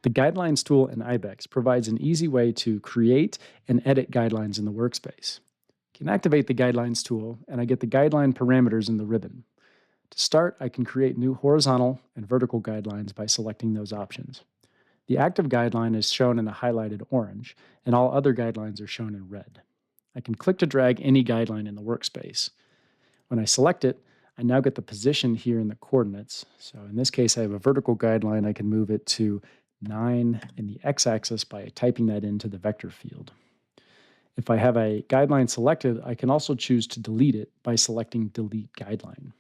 The Guidelines tool in Ibex provides an easy way to create and edit guidelines in the workspace. I can activate the Guidelines tool, and I get the guideline parameters in the ribbon. To start, I can create new horizontal and vertical guidelines by selecting those options. The active guideline is shown in a highlighted orange, and all other guidelines are shown in red. I can click to drag any guideline in the workspace. When I select it, I now get the position here in the coordinates. So in this case, I have a vertical guideline. I can move it to 9 in the x-axis by typing that into the vector field. If I have a guideline selected, I can also choose to delete it by selecting Delete Guideline.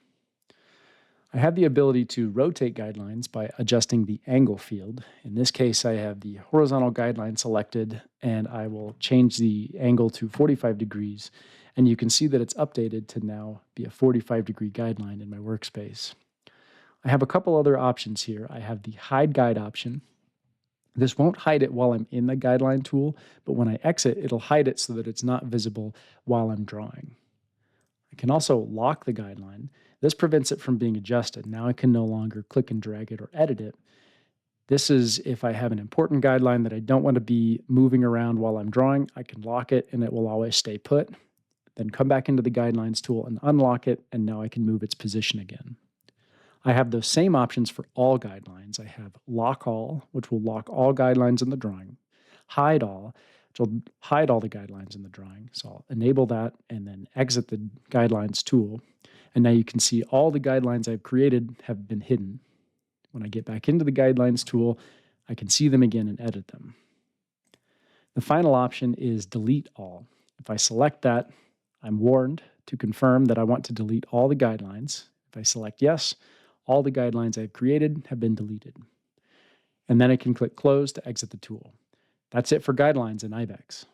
I have the ability to rotate guidelines by adjusting the angle field. In this case, I have the horizontal guideline selected, and I will change the angle to 45 degrees. And you can see that it's updated to now be a 45-degree guideline in my workspace. I have a couple other options here. I have the Hide Guide option. This won't hide it while I'm in the guideline tool, but when I exit, it'll hide it so that it's not visible while I'm drawing. I can also lock the guideline. This prevents it from being adjusted. Now I can no longer click and drag it or edit it. This is if I have an important guideline that I don't want to be moving around while I'm drawing, I can lock it and it will always stay put. Then come back into the Guidelines tool and unlock it, and now I can move its position again. I have those same options for all guidelines. I have Lock All, which will lock all guidelines in the drawing, Hide All, which will hide all the guidelines in the drawing. So I'll enable that and then exit the Guidelines tool. And now you can see all the guidelines I've created have been hidden. When I get back into the Guidelines tool, I can see them again and edit them. The final option is Delete All. If I select that, I'm warned to confirm that I want to delete all the guidelines. If I select yes, all the guidelines I've created have been deleted. And then I can click Close to exit the tool. That's it for guidelines in Ibex.